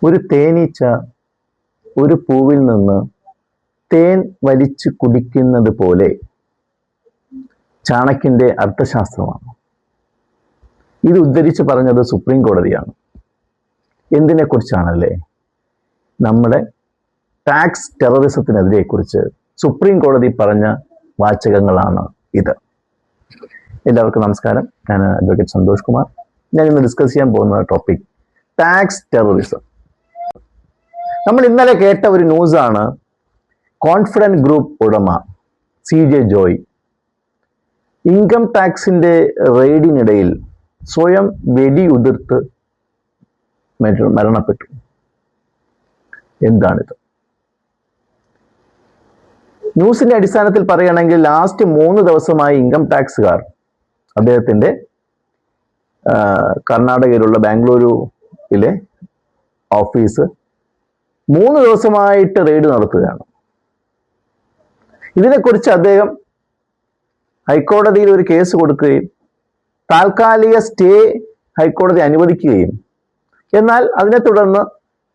ഒരു തേനീച്ച ഒരു പൂവിൽ നിന്ന് തേൻ വലിച്ചു കുടിക്കുന്നത് പോലെ ചാണക്യന്റെ അർത്ഥശാസ്ത്രമാണ്. ഇത് ഉദ്ധരിച്ച് പറഞ്ഞത് സുപ്രീം കോടതിയാണ്. എന്തിനെ കുറിച്ചാണല്ലേ? നമ്മുടെ ടാക്സ് ടെററിസത്തിനെതിരെ കുറിച്ച് സുപ്രീം കോടതി പറഞ്ഞ വാചകങ്ങളാണ് ഇത്. എല്ലാവർക്കും നമസ്കാരം. ഞാൻ അഡ്വക്കേറ്റ് സന്തോഷ് കുമാർ. ഞാൻ ഇന്ന് ഡിസ്കസ് ചെയ്യാൻ പോകുന്ന ടോപ്പിക് ടാക്സ് ടെററിസം. നമ്മൾ ഇന്നലെ കേട്ട ഒരു ന്യൂസാണ്. കോൺഫിഡന്റ് ഗ്രൂപ്പ് ഉടമ CJ ജോയ് ഇൻകം ടാക്സിന്റെ റെയ്ഡിനിടയിൽ സ്വയം വെടിയുതിർത്ത് മരണപ്പെട്ടു. എന്താണിത്? ന്യൂസിന്റെ അടിസ്ഥാനത്തിൽ പറയുകയാണെങ്കിൽ ലാസ്റ്റ് 3 ദിവസമായി ഇൻകം ടാക്സുകാർ അദ്ദേഹത്തിന്റെ കർണാടകയിലുള്ള ബാംഗ്ലൂരുവിലെ ഓഫീസ് 3 ദിവസമായിട്ട് റെയ്ഡ് നടത്തുകയാണ്. ഇതിനെക്കുറിച്ച് അദ്ദേഹം ഹൈക്കോടതിയിൽ ഒരു കേസ് കൊടുക്കുകയും താൽക്കാലിക സ്റ്റേ ഹൈക്കോടതി അനുവദിക്കുകയും, എന്നാൽ അതിനെ തുടർന്ന്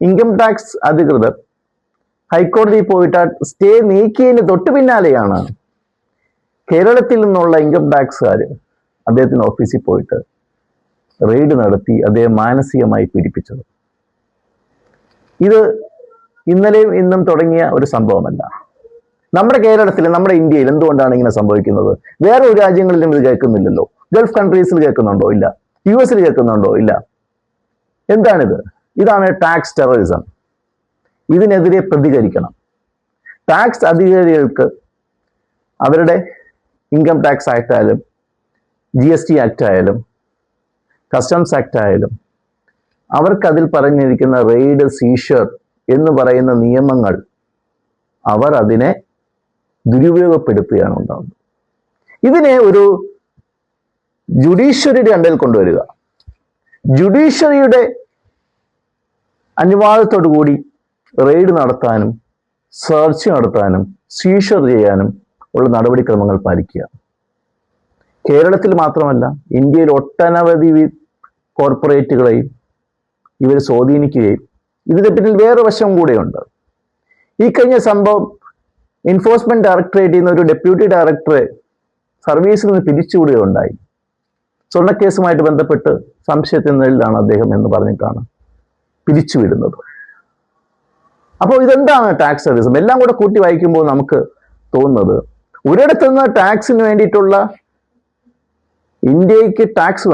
ഇൻകം ടാക്സ് അധികൃതർ ഹൈക്കോടതിയിൽ പോയിട്ട് സ്റ്റേ നീക്കിയതിന് തൊട്ടു പിന്നാലെയാണ് കേരളത്തിൽ നിന്നുള്ള ഇൻകം ടാക്സുകാർ അദ്ദേഹത്തിന്റെ ഓഫീസിൽ പോയിട്ട് റെയ്ഡ് നടത്തി അദ്ദേഹം മാനസികമായി പീഡിപ്പിച്ചത്. ഇത് ഇന്നലെയും ഇന്നും തുടങ്ങിയ ഒരു സംഭവമല്ല. നമ്മുടെ കേരളത്തിൽ, നമ്മുടെ ഇന്ത്യയിൽ എന്തുകൊണ്ടാണ് ഇങ്ങനെ സംഭവിക്കുന്നത്? വേറെ ഒരു രാജ്യങ്ങളിലും ഇത് കേൾക്കുന്നില്ലല്ലോ. ഗൾഫ് കൺട്രീസിൽ കേൾക്കുന്നുണ്ടോ? ഇല്ല. US കേൾക്കുന്നുണ്ടോ? ഇല്ല. എന്താണിത്? ഇതാണ് ടാക്സ് ടെററിസം. ഇതിനെതിരെ പ്രതികരിക്കണം. ടാക്സ് അധികാരികൾക്ക് അവരുടെ ഇൻകം ടാക്സ് ആക്ട് ആയാലും GST ആക്ട് ആയാലും കസ്റ്റംസ് ആക്ട് ആയാലും അവർക്ക് അതിൽ പറഞ്ഞിരിക്കുന്ന റെയ്ഡ്, സീഷർ എന്ന് പറയുന്ന നിയമങ്ങൾ അവർ അതിനെ ദുരുപയോഗപ്പെടുത്തുകയാണ് ഉണ്ടാകുന്നത്. ഇതിനെ ഒരു ജുഡീഷ്യറിയുടെ അണ്ടയിൽ കൊണ്ടുവരിക, ജുഡീഷ്യറിയുടെ അനുവാദത്തോടു കൂടി റെയ്ഡ് നടത്താനും സെർച്ച് നടത്താനും സീഷർ ചെയ്യാനും ഉള്ള നടപടിക്രമങ്ങൾ പാലിക്കുക. കേരളത്തിൽ മാത്രമല്ല, ഇന്ത്യയിൽ ഒട്ടനവധി കോർപ്പറേറ്റുകളെയും ഇവർ സ്വാധീനിക്കുകയും ഇതിനെ പിന്നിൽ വേറെ വശം കൂടെയുണ്ട്. ഈ കഴിഞ്ഞ സംഭവം എൻഫോഴ്സ്മെന്റ് ഡയറക്ടറേറ്റിൽ നിന്ന് ഒരു ഡെപ്യൂട്ടി ഡയറക്ടറെ സർവീസിൽ നിന്ന് പിരിച്ചുവിടുകയുണ്ടായി. സ്വർണ്ണക്കേസുമായിട്ട് ബന്ധപ്പെട്ട് സംശയത്തിനിലാണ് അദ്ദേഹം എന്ന് പറഞ്ഞിട്ടാണ് പിരിച്ചുവിടുന്നത്. അപ്പോൾ ഇതെന്താണ് ടാക്സ് ടെററിസം? എല്ലാം കൂടെ കൂട്ടി വായിക്കുമ്പോൾ നമുക്ക് തോന്നുന്നത് ഒരിടത്തുനിന്ന് ടാക്സിന് വേണ്ടിയിട്ടുള്ള ഇന്ത്യക്ക് ടാക്സ്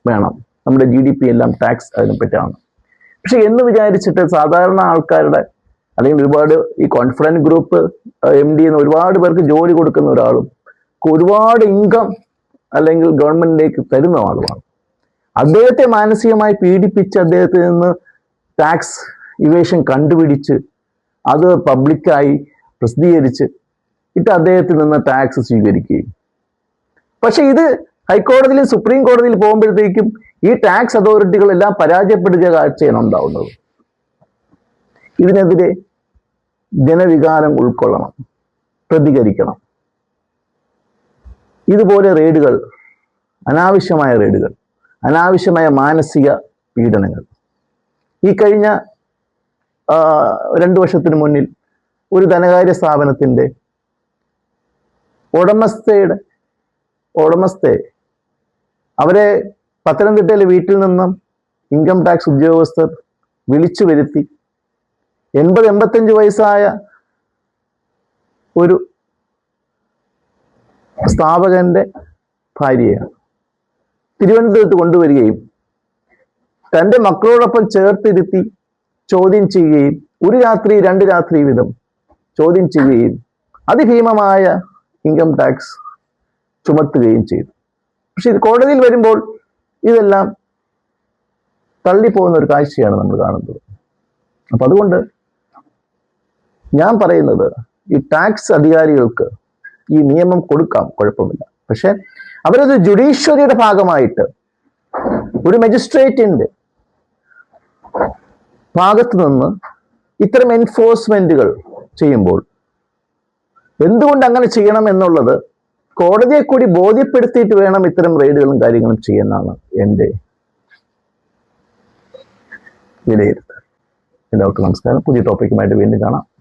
വേണം, നമ്മുടെ GDP എല്ലാം ടാക്സ് അതിനെപ്പറ്റിയാണ്. പക്ഷെ എന്ന് വിചാരിച്ചിട്ട് സാധാരണ ആൾക്കാരുടെ, അല്ലെങ്കിൽ ഒരുപാട് ഈ കോൺഫിഡന്റ് ഗ്രൂപ്പ് MD എന്ന് ഒരുപാട് പേർക്ക് ജോലി കൊടുക്കുന്ന ഒരാളും ഒരുപാട് ഇൻകം അല്ലെങ്കിൽ ഗവൺമെന്റിലേക്ക് തരുന്ന ആളുമാണ്, അദ്ദേഹത്തെ മാനസികമായി പീഡിപ്പിച്ച് അദ്ദേഹത്തിൽ നിന്ന് ടാക്സ് ഇവേഷൻ കണ്ടുപിടിച്ച് അത് പബ്ലിക്കായി പ്രസിദ്ധീകരിച്ച് അദ്ദേഹത്തിൽ നിന്ന് ടാക്സ് സ്വീകരിക്കുകയും. പക്ഷെ ഇത് ഹൈക്കോടതിയിലും സുപ്രീം കോടതിയിൽ പോകുമ്പോഴത്തേക്കും ഈ ടാക്സ് അതോറിറ്റികളെല്ലാം പരാജയപ്പെടുക കാഴ്ചയാണ് ഉണ്ടാവുന്നത്. ഇതിനെതിരെ ജനവികാരം ഉൾക്കൊള്ളണം, പ്രതികരിക്കണം. ഇതുപോലെ റെയ്ഡുകൾ, അനാവശ്യമായ റെയ്ഡുകൾ, അനാവശ്യമായ മാനസിക പീഡനങ്ങൾ. ഈ കഴിഞ്ഞ 2 വർഷത്തിന് മുന്നിൽ ഒരു ധനകാര്യ സ്ഥാപനത്തിന്റെ ഉടമസ്ഥയെ അവരെ പത്തനംതിട്ടയിലെ വീട്ടിൽ നിന്നും ഇൻകം ടാക്സ് ഉദ്യോഗസ്ഥർ വിളിച്ചു വരുത്തി 80-85 വയസ്സായ ഒരു സ്ഥാപകന്റെ ഭാര്യയാണ് തിരുവനന്തപുരത്ത് കൊണ്ടുവരികയും തൻ്റെ മക്കളോടൊപ്പം ചേർത്തിരുത്തി ചോദ്യം ചെയ്യുകയും 1 രാത്രി 2 രാത്രി വീതം ചോദ്യം ചെയ്യുകയും അതിഭീമമായ ഇൻകം ടാക്സ് ചുമത്തുകയും ചെയ്തു. പക്ഷെ ഇത് കോടതിയിൽ വരുമ്പോൾ ഇതെല്ലാം തള്ളിപ്പോകുന്ന ഒരു കാഴ്ചയാണ് നമ്മൾ കാണുന്നത്. അപ്പൊ അതുകൊണ്ട് ഞാൻ പറയുന്നത്, ഈ ടാക്സ് അധികാരികൾക്ക് ഈ നിയമം കൊടുക്കാം, കുഴപ്പമില്ല. പക്ഷെ അവരത് ജുഡീഷ്യറിയുടെ ഭാഗമായിട്ട് ഒരു മജിസ്ട്രേറ്റിന്റെ ഭാഗത്ത് നിന്ന് ഇത്തരം എൻഫോഴ്സ്മെന്റുകൾ ചെയ്യുമ്പോൾ എന്തുകൊണ്ട് അങ്ങനെ ചെയ്യണം എന്നുള്ളത് കോടതിയെ കൂടി ബോധ്യപ്പെടുത്തിയിട്ട് വേണം ഇത്തരം റെയ്ഡുകളും കാര്യങ്ങളും ചെയ്യാനാണ് എൻ്റെ വിലയിരുത്തുക. എല്ലാവർക്കും നമസ്കാരം. പുതിയ ടോപ്പിക്കുമായിട്ട് വീണ്ടും കാണാം.